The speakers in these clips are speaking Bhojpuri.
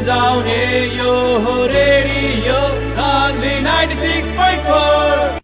बजाउने यो हो रेडियो सान्वी 96.4।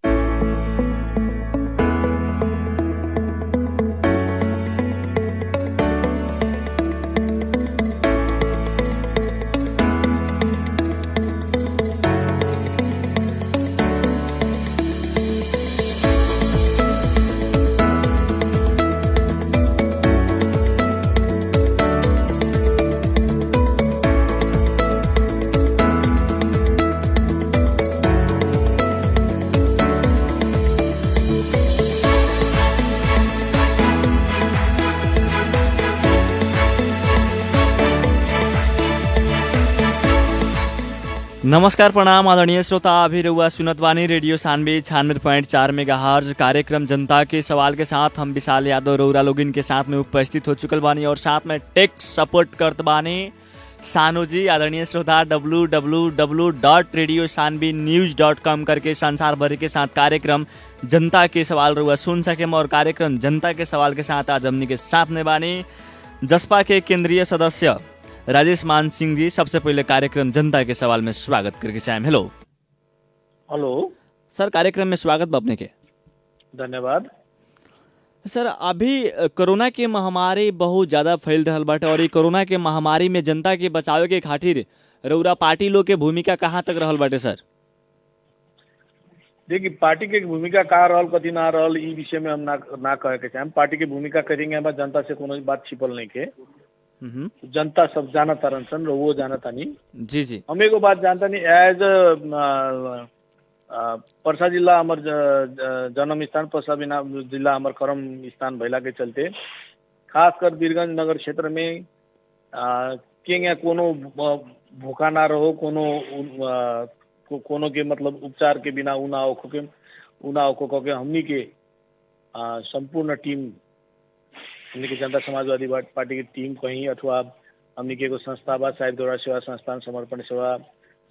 नमस्कार प्रणाम आदरणीय श्रोता, अभी रहुआ सुनत बानी रेडियो सान्वी 96.4 मेगाहर्ट्ज कार्यक्रम जनता के सवाल के साथ हम विशाल यादव रउरा लोगिन के साथ में उपस्थित हो चुकल बानी और साथ में टेक सपोर्ट करत बानी सानू जी। आदरणीय श्रोता www.radiosanvinews.com करके संसार भर के साथ कार्यक्रम जनता के सवाल रउआ सुन सके और कार्यक्रम जनता के सवाल के साथ आज हमनी के साथ में बानी जसपा के केंद्रीय सदस्य राजेश मान सिंह जी। सबसे पहले कार्यक्रम जनता के सवाल में स्वागत करके चाहें। हेलो हेलो सर, कार्यक्रम में स्वागत बा अपने के। धन्यवाद सर, अभी कोरोना के महामारी बहुत ज्यादा फैल रहा बाटे और ये कोरोना के महामारी में जनता के बचावे के खातिर रउरा पार्टी लोग के भूमिका कहाँ तक रहल बाटे सर? देखिए, पार्टी के भूमिका का रहल कथी ना रहल ई विषय में हम ना कहे के चाहें। पार्टी की भूमिका करेंगे बस जनता से कोनो बात छिपल नहीं के। जनता सब जाना तारन सन, वो जाना तानी। जी जी, हम एगो बात जानता नहीं, एज पर्सा जिला हमार जन्म स्थान, पर्सा जिला हमार कर्म स्थान भैला के चलते खासकर वीरगंज नगर क्षेत्र में के कोनो भूखा ना रहो, कोनो के मतलब उपचार के बिना उना ओखो के हमनी के संपूर्ण टीम, हमनी के जनता समाजवादी पार्टी की टीम कहीं अथवा हमनी के एगो संस्था बा साहिब द्वारा सेवा संस्थान समर्पण सेवा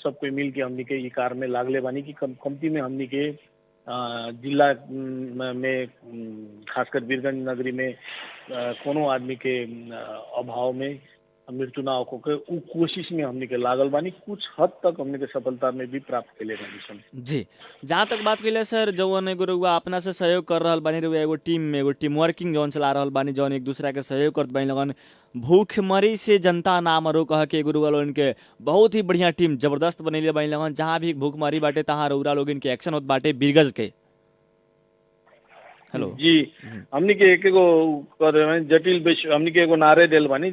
सब कोई मिल के हमनी के ई कार्य में लागले बानी कि कमती में हमनी के जिला में खासकर वीरगंज नगरी में कोनो आदमी के अभाव में मृत्यु ना हो के उ कोशिश में हमनी के लागल बानी। कुछ हद तक हमनी के सफलता में भी प्राप्त कैले बानी सन। जी, जहाँ तक बात कैले सर, जौन एगो रउआ अपना से सहयोग कर रहल बानी, रउआ एगो टीम में एगो टीम वर्किंग जौन चला रहल बानी, जौन एक दूसरा के सहयोग करत बानी लगन भूखमरी से जनता ना मरो कह के एगो रउआ लोगन के बहुत ही बढ़िया टीम जबरदस्त बनैले बानी लगन। जहाँ भी भूखमरी बाटे तहाँ रउरा लोगन के एक्शन होत बाटे वीरगंज के। हेलो जी, हमनी के एक एगो जटिल हमनी के एगो नारे देल बानी,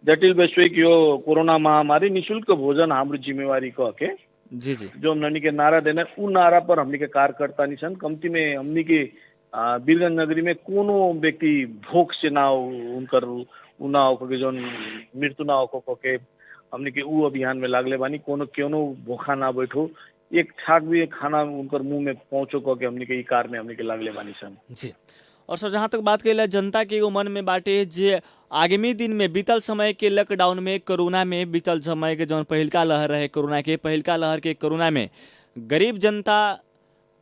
जटिल वैश्विक यो कोरोना महामारी निःशुल्क भोजन हाम्रो जिम्मेवारी कह के जी जी, जो हमनी के नारा देना उ नारा पर हमनी के कार्यकर्ता निसन। कमती में हमनी के वीरगंज नगरी में कोनो व्यक्ति भूख से ना उनकर उना हो के जो मृत्यु ना हो के हमनी के उ अभियान में लागले बानी। कोनो भूखा ना बैठो, एक छाक भी खाना उनकर मुंह में पहुंचो कह के हमनी के ई कार में हमनी के लागले बानी सन। जी, और सर जहाँ तक बात करेला जनता के एगो मन में बाटे जे आगामी दिन में बीतल समय के लॉकडाउन में कोरोना में बीतल समय के जौन पहिलका लहर रहे कोरोना के, पहिलका लहर के कोरोना में गरीब जनता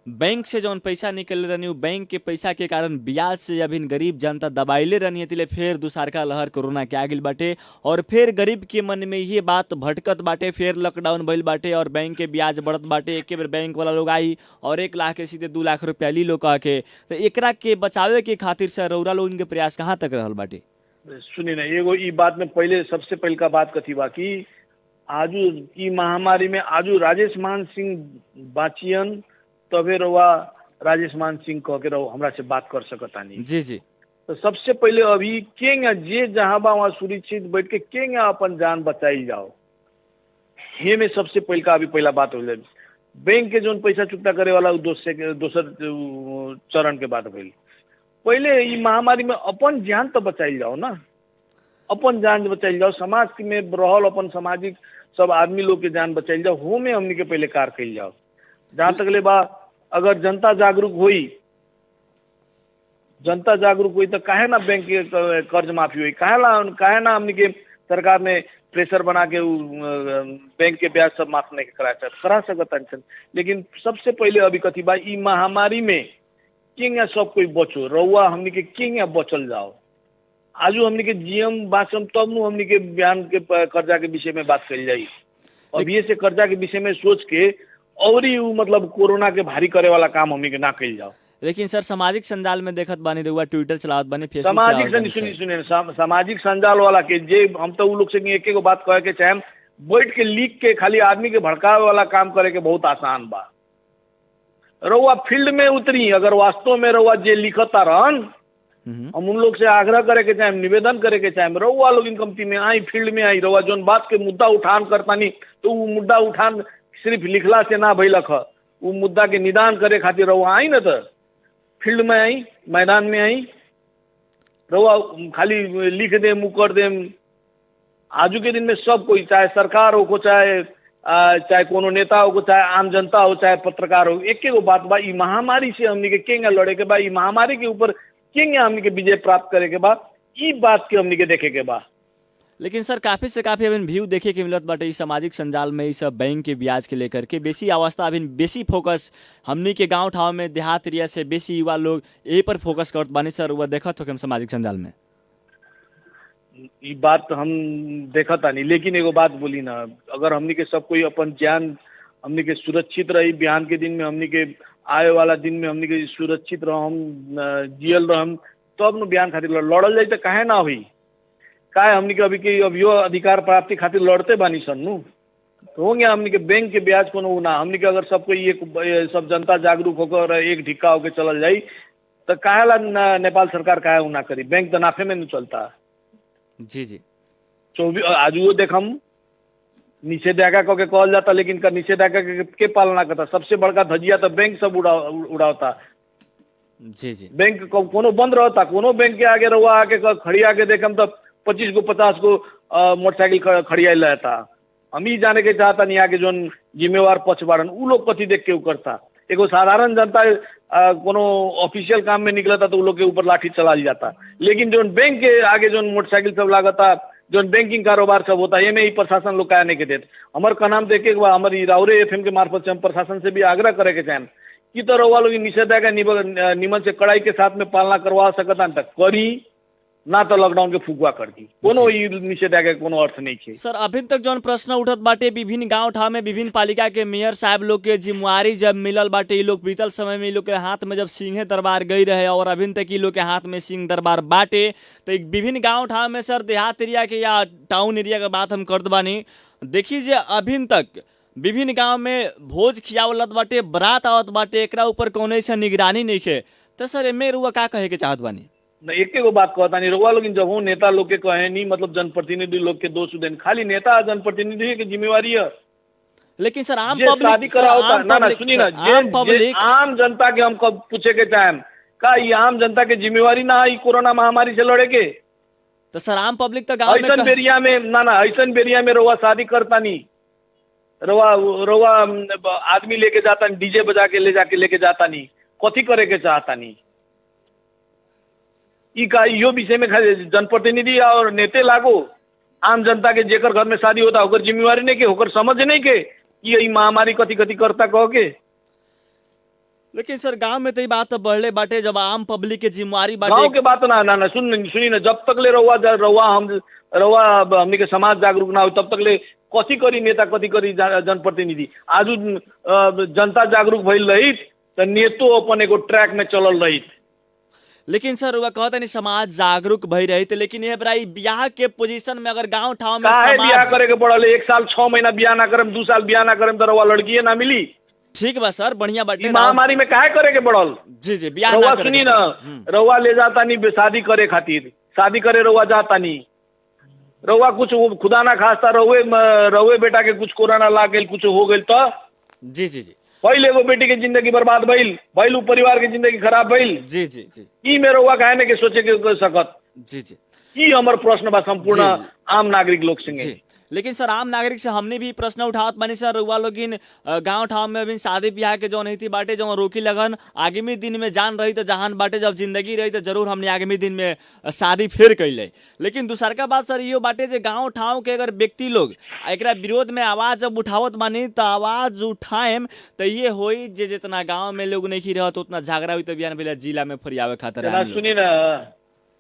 बैंक से जौन पैसा निकल रहनी उ बैंक के पैसा के कारण ब्याज से अभी गरीब जनता दबाइले रहनी तिले फिर दूसरका लहर कोरोना के आगिल बाटे और फिर गरीब के मन में ये बात भटकत बाटे, फिर लॉकडाउन भइल बाटे और बैंक के ब्याज बढ़त बाटे। एक बेर बैंक वाला लोग आई और 1 लाख के सीधे 2 लाख रुपया ली लो कह के। तो एकरा के बचावे के खातिर से रउरा लोगन के प्रयास कहाँ तक रहल बाटे? सुनी ना, एगो ई बात में पहले सबसे पहले का बात कथी बा कि आजू ई महामारी में आजू राजेश मान सिंह बाचियन तबे रउआ राजेश मान सिंह कह के रहो हमरा से बात कर सकतानी। जी जी, तो सबसे पहले अभी केंगे जे जहाँ बा वहाँ सुरक्षित बैठ के केंगे अपन जान बचाई जाओ, ये में सबसे पहले का अभी पहला बात हो जाए। बैंक के जो पैसा चुकता करे वाला दोसर चरण के बात भइल। पहले ई महामारी में अपन जान तो बचाई जाओ ना, अपन जान बचाई जाओ, समाज में रहल अपन सामाजिक सब आदमी लोग के जान बचाई जाओ, हो में हमनी के पहले कार कइल जाओ। जहाँ तक ले बा अगर जनता जागरूक हुई तो काहे ना बैंक के कर्ज माफी हुई, काहे ना हमनी के सरकार ने प्रेशर बना के बैंक के ब्याज सब माफ नहीं करा सकता। लेकिन सबसे पहले अभी कथी बा ई महामारी में किंग सब कोई बचो, रउआ हमनी के किंग बचल जाओ, आजू हमनी के जीएम बासम तब नु हमनी के बयान के कर्जा के विषय में बात करी जाई। अब ये से कर्जा के विषय में सोच के और ही मतलब कोरोना के भारी करे वाला काम हमनी के ना कइल जाओ। लेकिन सर सामाजिक संजाल में देखत बानी रहुआ ट्विटर चलावत बानी, फेसबुक सामाजिक चलावत बानी सुनी सर। सुनी सामाजिक संजाल वाला के जे हम तो उ लोग से एक एगो बात कहे के चाहे, बैठ के लिख के खाली आदमी के भड़कावे वाला काम करे के बहुत आसान बा। रउआ फील्ड में उतरी, अगर वास्तव में रउआ जे लिखता रहन, हम उन लोग से आग्रह करे के चाहे, निवेदन करे के चाहे, रउआ लोग इन कंपनी में आई, फील्ड में आई, रउआ जोन बात के मुद्दा उठान करतानी तो वो मुद्दा उठान सिर्फ लिखला से ना भइलक, वो मुद्दा के निदान करे खातिर रउआ आई न त फील्ड में आई, मैदान में आई। रउआ खाली लिख दे मुँह कर दे। आजू के दिन में सब कोई, चाहे सरकार हो को, चाहे कोनो नेता हो, चाहे आम जनता हो, चाहे पत्रकार हो, एक एगो बात बा, ई महामारी से हमनी के केंगे लड़े के बा, ई महामारी के ऊपर केंगे हमनी के विजय प्राप्त करे के बा, ई बात के हमनी के देखे के बा। लेकिन सर काफी से काफी अभी व्यू देखे के मिलत बाटे, ई सामाजिक संजाल में ई सब बैंक के ब्याज के लेकर के बेसी अवस्था अभी बेसी फोकस हमनी के गांव ठाव में देहात एरिया से बेसी युवा लोग यही पर फोकस करत बानी सर। वह देखत हो कि हम सामाजिक संजाल में ई बात हम देखता नहीं, लेकिन एगो बात बोली ना, अगर हमनी के सब कोई अपन जान हमनी के सुरक्षित रही, बिहान के दिन में हमनी के आए वाला दिन में हमनी के सुरक्षित रहम, जियल रहम, तब न बिहान खातिर लड़ल जाए तो काहे ना हुई। काहे हमनी के अभियो अधिकार प्राप्ति खातिर लड़ते बानी सन नु, तो होंगे हमनी के बैंक के ब्याज कोनो ना। हमनी के अगर सब कोई एक सब जनता जागरूक होकर एक ढिक्का होकर चलल जाई तो काहे ला नेपाल सरकार काहे ना करी। बैंक तो नाफे में नहीं चलता। जी जी, 24 आजू देखम निषेधाज्ञा कह के कहल जाता, लेकिन का निषेधाज्ञा के पालना करता। सबसे बड़का धजिया तो बैंक सब उड़ावता। जी जी, बैंक कोनो बंद रहता, कोनो बैंक के आगे रहुआ आके खड़ी आके देखम तो 25 को 50 को मोटरसाइकिल खड़ियाल रहता। हम ही जाने के चाहता नहीं आगे जोन जिम्मेवार पक्ष बाड़न उ लोग कथी देख के करता। एगो साधारण जनता कोनो ऑफिशियल काम में निकलता तो उ लोग के ऊपर लाठी चला जाता, लेकिन जो बैंक के आगे जो मोटरसाइकिल सब लागता, जो बैंकिंग कारोबार सब होता है, ये में ही प्रशासन लोग काहे नहीं के देते। हमारे का नाम देखे हमारी राउरे एफएम के मार्फत से हम प्रशासन से भी आग्रह करे के चाहें कि तो रउआ लोग निषेधाज्ञा निमन से कड़ाई के साथ में पालना करवा सकता तक करी, ना तो लॉकडाउन के फुकवा कर दी। कोनो ई निषेधाज्ञा कोनो अर्थ नहीं है। सर अभी तक जौन प्रश्न उठत बाटे, विभिन्न गांव ठाव में विभिन्न पालिका के मेयर साहब लोग के जिम्मेवारी जब मिलल बाटे, ये लोग बीतल समय में ये लोग के हाथ में जब सिंहे दरबार गई रहे और अभी तक ये लोग के हाथ में सिंह दरबार बाटे, तो विभिन्न गांव ठाव में सर देहात एरिया के या टाउन एरिया के बात हम करत बानी, देखिए अभी तक विभिन्न गांव में भोज खियावलत बाटे, बरात आवत बाटे, एकरा ऊपर कौन ऐसा निगरानी नहीं है। तो सर एमे रुआ का कहे के चाहत बानी? न एक एगो बात कहता नहीं रउआ लोग जब नेता लोग के कहे नहीं, मतलब जनप्रतिनिधि लोग के दोष देन, खाली नेता जनप्रतिनिधि की जिम्मेवारी है। लेकिन सर आम शादी पब्लिक करा होता ना ना सुनी ना, आम जनता के हम कब पूछे के चाहें का ये आम जनता के जिम्मेवारी ना है कोरोना महामारी से लड़े के? तो सर आम पब्लिक तो गांव ऐसन बेरिया में ना ऐसन बेरिया में रउआ शादी करता नहीं, रउआ आदमी लेके जाता नहीं, डीजे बजा के लेके जाता नहीं, कथी करे के चाहता नहीं। ई का यो विषय में जनप्रतिनिधि और नेते लागो, आम जनता के जेकर घर में शादी होता होकर जिम्मेवारी नहीं के, होकर समझ नहीं के ये महामारी कथी कथी करता कह के। लेकिन सर गांव में तो ये बात बढ़ले बाटे, जब आम पब्लिक के जिम्मेवारी बाटे। गांव के बात ना सुनी ना, जब तक ले रउआ हमनी के समाज जागरूक ना हो तब तक ले कथी करी नेता, कथी करी जनप्रतिनिधि। आजू जनता जागरूक भइल रही तो नेतो अपन एगो ट्रैक में चलल रही। लेकिन सर वह कहता नहीं समाज जागरूक भई रही थे, लेकिन ये बराई ब्याह के पोजीशन में अगर गांव ठाव में ब्याह करे के पड़ल, 1 साल 6 महीना ब्याह ना करम, 2 साल ब्याह ना करम तो रउआ लड़की ना मिली। ठीक बा सर, बढ़िया बाटे। महामारी में काहे करे के पड़ल? जी जी, ब्याह रउआ सुनी ना, रउआ ले जाता नहीं शादी करे खातिर, शादी करे रउआ जाता नहीं, रउआ कुछ खुदा ना खास्ता रउए बेटा के कुछ कोरोना लाग गइल, कुछ हो गइल तो जी जी जी, पहले एगो बेटी के जिंदगी बर्बाद भइल, उ परिवार के जिंदगी खराब भइल। जी जी जी, ई में रउआ काहे ने के सोचे के सकत? जी जी, ई हमर प्रश्न बा संपूर्ण आम नागरिक लोग संगे। लेकिन सर आम नागरिक से हमने भी प्रश्न उठावत बानी सर, रउआ लोगिन गांव ठाव में अभी शादी ब्याह के जो नहीं थी बाटे, जो रोकी लगन आगामी दिन में जान रही तो जहान बाटे, जब जिंदगी रही तो जरूर हमने आगामी दिन में शादी फिर कैले। लेकिन दूसर का बात सर यो बाटे जे गांव ठाव के अगर व्यक्ति लोग एकरा विरोध में आवाज जब उठावत बानी तो आवाज उठाएम तो ये होई जे जितना गाँव में लोग नहीं रहत उतना झगड़ा हुई तो बिहान बेला जिला में फरियावे खातिर। सुनी ना,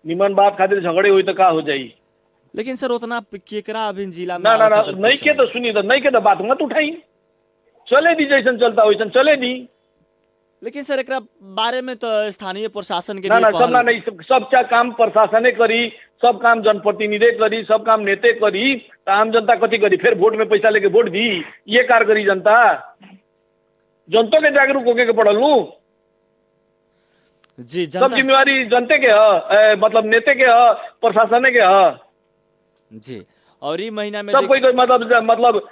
निमन बात खातिर झगड़े हुई तो का हो जाई। लेकिन सर उतना केकरा अभी जिला में ना ना आवे ना खातिर नहीं खुश के है। तो सुनी तो नहीं के तो बात मत उठाई, चले दी जैसन चलता वैसन चले दी। लेकिन सर एकरा बारे में तो स्थानीय प्रशासन के ना भी ना सब पहल- ना नहीं सब क्या काम प्रशासने करी, सब काम जनप्रतिनिधि करी, सब काम नेते करी, तो आम जनता कथी करी? फिर वोट में पैसा लेके वोट दी, ये कार करी जनता? जनता के जागरूक होके के पड़ल लू। जी सब जनता जिम्मेवारी जनते के है, मतलब नेते के है, प्रशासने के है। जी और ई महीना में सब कोई कोई मतलब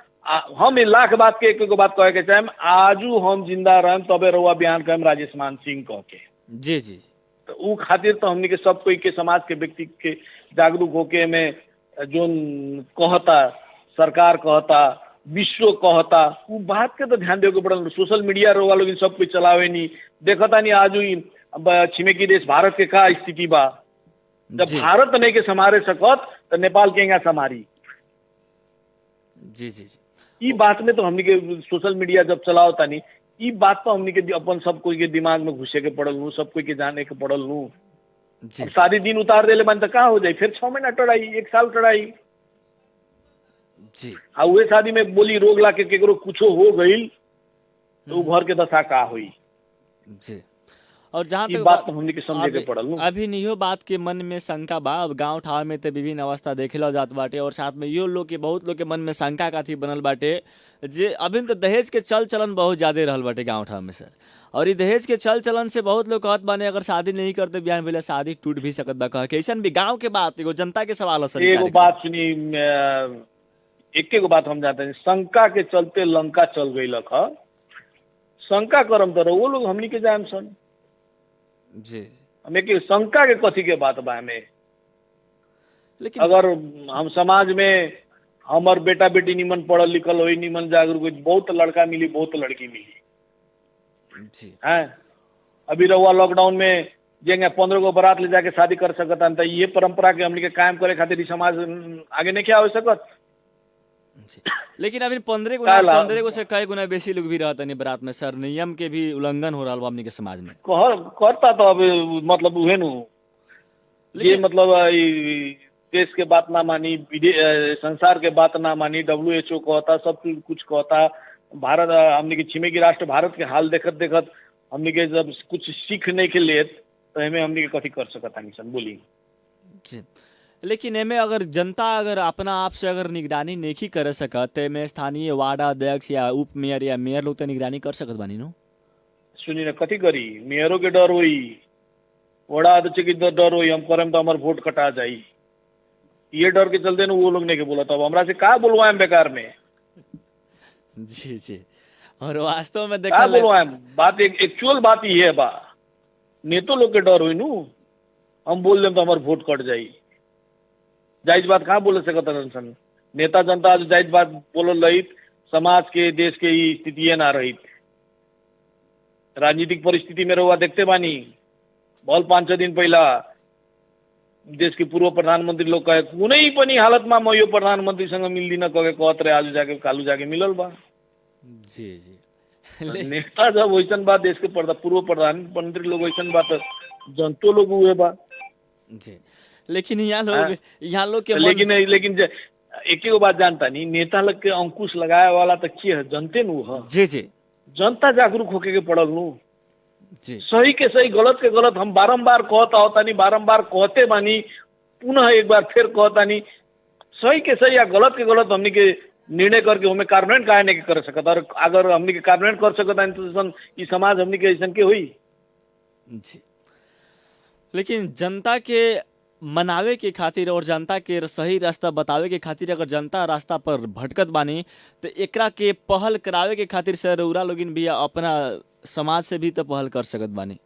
हम इ लाख बात के एक बात कहे के चाहेम, आजू हम जिंदा रहम तबे रहुआ बयान कहेम राजेश मान सिंह कह के। जी जी जी तो उ खातिर तो हमनी के सब कोई के समाज के व्यक्ति के जागरूक होके में जोन कहता सरकार कहता विश्व कहता उ बात के तो ध्यान देवे के पड़ल। सोशल मीडिया रहुआ लोग सब कोई चलावे नहीं, देखता नहीं आजू छिमेकी देश भारत के का स्थिति बा। जब जी भारत नहीं के संभारे सकत तो नेपाल के यहाँ संभारी। जी जी जी ई बात में तो हमनी के सोशल मीडिया जब चलाओ तानी ई बात तो हमनी के अपन सब कोई के दिमाग में घुसे के पड़ल हूँ, सब कोई के जाने के पड़ल हूँ। जी अब सारी दिन उतार देले मन तो का हो जाए? फिर 6 महीना टड़ाई, 1 साल टड़ाई। जी आ उहे शादी में बोली रोग ला के केकरो कुछो हो गईल तो उ घर के दशा का होई? जी और जहाँ ई तक बात तो हमनी के समझे के पड़ल हूँ। अभी नियो बात के मन में शंका बा। अब गांव ठाव में तो विभिन्न अवस्था देखेला जात बाटे और साथ में यो लोग के बहुत लोग के मन में शंका काथी बनल बाटे जे अभी तो दहेज के चल चलन बहुत ज्यादा रहल बाटे गांव ठाव में सर। और ई दहेज के चल चलन से बहुत लोग कहत बाने अगर शादी नहीं करते बिहान भेले शादी टूट भी सकत बा कह के। ऐसन भी गांव के बात एगो जनता के सवाल असर एगो बात सुनी, एक बात हम जानते हैं, शंका के चलते लंका चल गई लख। शंका करम तो वो लोग हमनी के जान सन। जी हमें के शंका के कथी के बात बा? हमें लेकिन अगर हम समाज में हमार बेटा बेटी निमन पढ़ल लिखल होई, निमन जागरूक होई, बहुत लड़का मिली बहुत लड़की मिली जी है। अभी रहुआ लॉकडाउन में जेंगे 15 गो बारात ले जाके शादी कर सकता तो ये परंपरा के हमनी के कायम करे खातिर समाज आगे नहीं क्या हो सकत। जी लेकिन अभी 15 काला- 15 से कई गुना बेसी लोग भी रहता नहीं बारात में सर। नियम के भी उल्लंघन हो रहा बा हमनी के समाज में। करता तो अब मतलब उहे नु ये लेकिन- मतलब ई देश के बात ना मानी, संसार के बात ना मानी, WHO कहता, सब कुछ कहता। भारत हमने के छिमेकी राष्ट्र भारत के हाल देखत देखत हमने के जब कुछ सीख नहीं के लेत तो हमें हमने के कथी कर सकता नहीं सन बोली। जी लेकिन एमे अगर जनता अगर अपना आप से अगर निगरानी नहीं कर सकत तो एमे स्थानीय वार्ड अध्यक्ष या उप मेयर या मेयर लोग तो निगरानी कर सकत बानी नो। सुनी ना कथी करी? मेयरों के डर हुई, वड़ा अध्यक्ष के डर हुई, हम करम तो हमार वोट कटा जाई। ये डर के चलते ना वो लोग नहीं के बोला तब हमरा से का बोलवाएम बेकार में? जी जी और वास्तव में का देखा बोलवाएम? बात एक्चुअल बात ये है बा। नेतो लोग के डर हुई नु, हम बोल देम तो हमार वोट कट जाई। जायज बात कहाँ बोले सकता सन? नेता जनता आज जायज बात बोलल रही, समाज के देश के ही स्थिति ना रही। राजनीतिक परिस्थिति में रहुआ देखते बानी, बहुत 5-6 दिन पहला देश के पूर्व प्रधानमंत्री लोग कहे कुनै पनि हालतमा म यो प्रधानमंत्री संग मिल्दिन कहे कहत रहे, आज जाके कालू जाके मिलल बा। जी जी नेता जब वैसन बात देश के पूर्व प्रधानमंत्री लोग वैसन बात जनतो लोग हुए बा। जी लेकिन यहाँ लोग के लेकिन एक ही बात जानता नहीं, नेता लोग के अंकुश लगाए वाला तो की है? जनते नु है। जी जी जनता जागरूक होके के पड़ल नु। जी सही के सही गलत के गलत हम बारंबार कहता होता नहीं, बारंबार कहते बानी, पुनः एक बार फिर कहता नहीं। सही के सही या गलत के गलत हमनी के निर्णय करके हमें कार्यान्वयन काहे नहीं कर सकता? और अगर हमनी के कार्यान्वयन कर सकता तो ई समाज हमनी के ऐसन के हुई। जी लेकिन जनता के मनावे के खातिर और जनता के सही रास्ता बतावे के खातिर अगर जनता रास्ता पर भटकत बानी तो एकरा के पहल करावे के खातिर सर उरा लोगिन भी अपना समाज से भी तो पहल कर सकत बानी।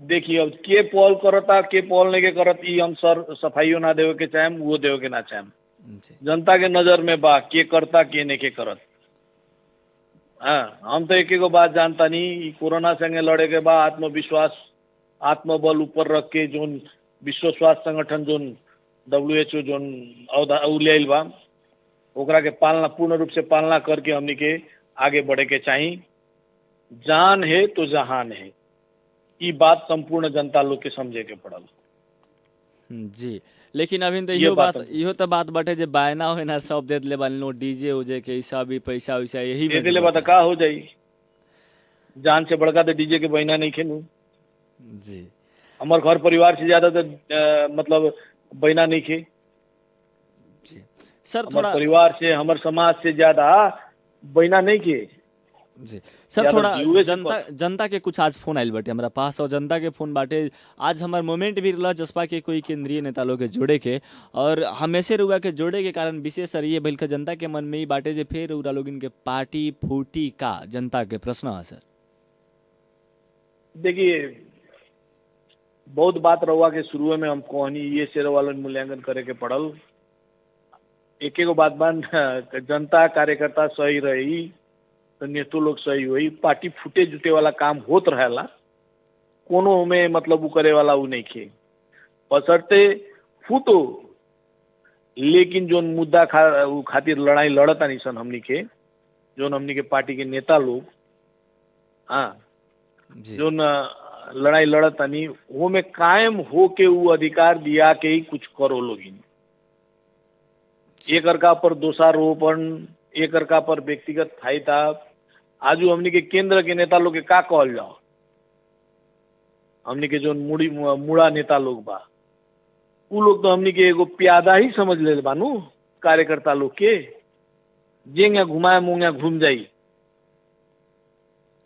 देखिए अब के पहल करता के पहल नहीं के करत ई हम सर सफाइयो ना देवे के चाहेम, वो देवे के ना चाहेम। जी जनता के नजर में बा के करता के नहीं के करत। हाँ हम तो एक बात जानता नहीं, कोरोना संगे लड़े के बाद आत्मविश्वास आत्मबल ऊपर रख के जोन विश्व स्वास्थ्य संगठन जोन WHO जोन लियाइल बा ओकरा के पालना पूर्ण रूप से पालना करके हमनी के आगे बढ़े के चाहिए। जान है तो जहान है, ये बात संपूर्ण जनता लोग के समझे के पड़ल। जी। लेकिन अभी तो ये बात है। इहो तो बात बाटे जे बायना होए ना सब देत ले बानी लो डीजे उजे के ई सब भी पैसा वैसा यही दे में दिले बात का हो जाई। जान से बड़का तो डीजे के बहिना नहीं खेलू। जी हमार घर परिवार से ज्यादा तो मतलब बहिना नहीं खे। जी सर हमार थोड़ा परिवार से हमार समाज से ज्यादा बहिना नहीं खे। जी सर ज्यादा थोड़ा जीवे से जनता के कुछ आज फोन आइल बाटे हमरा पास और जनता के फोन बाटे आज हमार मोमेंट भी रहला जसपा के कोई केंद्रीय नेता लोग के जोड़े के और हमेशा रुआ के जोड़े के कारण विशेष सर ये भइल के जनता के मन में ही बाटे जे फिर उरा लोग इनके पार्टी फूटी का जनता के प्रश्न है सर। देखिए बहुत बात रहुआ के शुरू में हम कहनी ये से रहुआ लोग मूल्यांकन करे के पड़ल। एक एगो बात बान जनता कार्यकर्ता सही रही तो नेतो लोग सही हुई। पार्टी फूटे जुटे वाला काम होत रहेला कोनो में मतलब वो करे वाला वो नहीं खे बशर्ते फूटो। लेकिन जो मुद्दा खातिर लड़ाई लड़ता नहीं सन हमनी के जो हमनी के पार्टी के नेता लोग हाँ जी जो लड़ाई लड़ता नहीं वो में कायम हो के वो अधिकार दिया के ही कुछ करो लोगिन। एक अर्का पर दोषारोपण एक अर्का पर व्यक्तिगत फायदा आजू हमनी के केंद्र के नेता लोग के का कहल जाओ। हमनी के जो मुड़ा नेता लोग बा उ लोग तो हमनी के एगो प्यादा ही समझ ले बानू कार्यकर्ता लोग के जेंगा घुमाए मुंगा घूम जाई।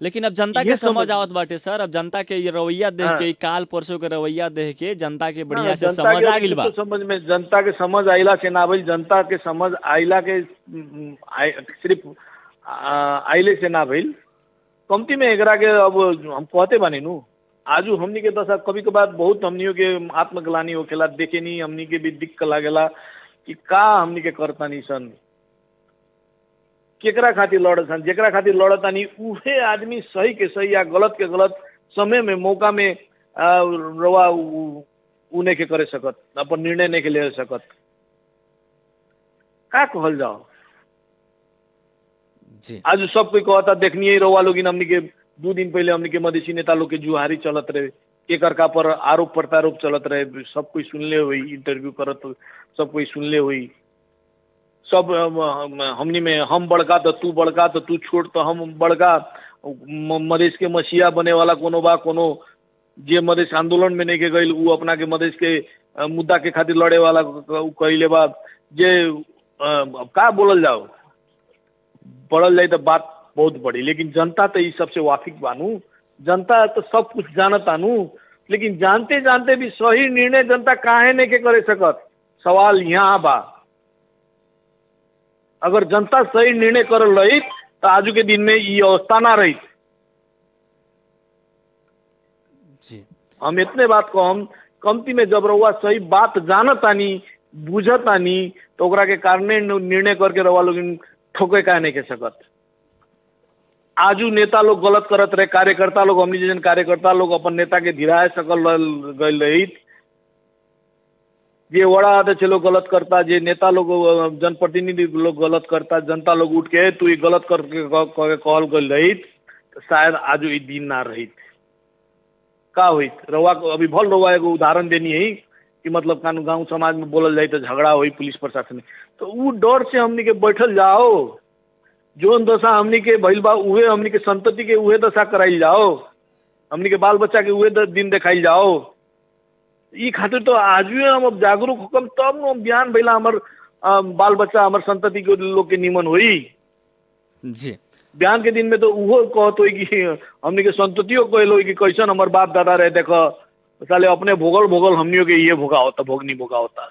लेकिन अब जनता के समझ आवत बाटे सर अब जनता के ये रवैया देख के काल परसों के रवैया देख के जनता के बढ़िया से समझ आ गइल बा। समझ में जनता के समझ आइला से ना भइल जनता के समझ आइला के सिर्फ आइले से ना भइल कमती में एकरा के अब हम कहते बानी नु आजू हमनी के दशा कभी के बाद बहुत हमनियों के आत्मग्लानी होखेला देखे नहीं हमनी के भी दिक्कत लागेला कि का हमनी के करता नहीं सन केकरा खातिर लड़त सन जेकरा खातिर लड़ता नहीं उहे आदमी सही के सही या गलत के गलत समय में मौका में रवा उ नहीं के करे सकत अपन निर्णय नहीं के ले सकत का कहल जाओ। जी आज सब कोई कहता देखनी ही रवा लोग हमनी के 2 दिन पहले हमनी के मधेसी नेता लोग के जुहारी चलत रहे एक अर्का पर आरोप प्रत्यारोप चलत रहे सब कोई सुनले हुई इंटरव्यू करत सब कोई सुनले हुई सब हमनी में हम बड़का तो तू छोड़ तो हम बड़का मधेश के मसीहा बने वाला कोनो बा कोनो जे मधेश आंदोलन में नहीं के गईल वो अपना के मधेश के मुद्दा के खातिर लड़े वाला कहले बा जे का बोलल जाओ पढ़ल जाए तो बात बहुत बड़ी लेकिन जनता तो इस सबसे वाकिफ बानू जनता तो सब कुछ जानता नू लेकिन जानते जानते भी सही निर्णय जनता काहे नहीं के करे सकत सवाल यहाँ बा। अगर जनता सही निर्णय कर रही तो आज के दिन में ये अवस्था ना रही। जी हम इतने बात को हम कमती में जब रहुआ सही बात जानतानी बुझतानी तो ओकरा के कारणे निर्णय करके रहुआ लोग ठोके का नहीं के सकत। आजू नेता लोग गलत करत रहे कार्यकर्ता लोग हमनी जैसे कार्यकर्ता लोग अपन नेता के धिराए सकल गल रही जे वड़ा अध्यक्ष लोग गलत करता जे नेता लोग जनप्रतिनिधि लोग गलत करता जनता लोग उठ के तू गलत करके कहल गल रही तो शायद आज ये दिन ना रही का हुई रवा अभी भल रवा एगो उदाहरण देनी है कि मतलब कानून गांव समाज में बोलल जाए तो झगड़ा हुई पुलिस प्रशासन में तो वो डर से हमनी के बैठल जाओ जोन दशा हमनी के भइल बा उहे हमनी के संतति के उहे दशा कराइल जाओ हमनी के बाल बच्चा के उहे दिन देखाइल जाओ। ई खातिर तो आज भी हम अब जागरूक होकम तब हम बयान भइला हमर बाल बच्चा हमर संतति के लोग के निमन हुई। जी बयान के दिन में तो उहो कहत होई कि हमनी के संततियों कहल होई कि कैसन हमर बाप दादा रहे देखो साले अपने भोगल हमनियों के ये भोगा होता भोगनी भोगा होता।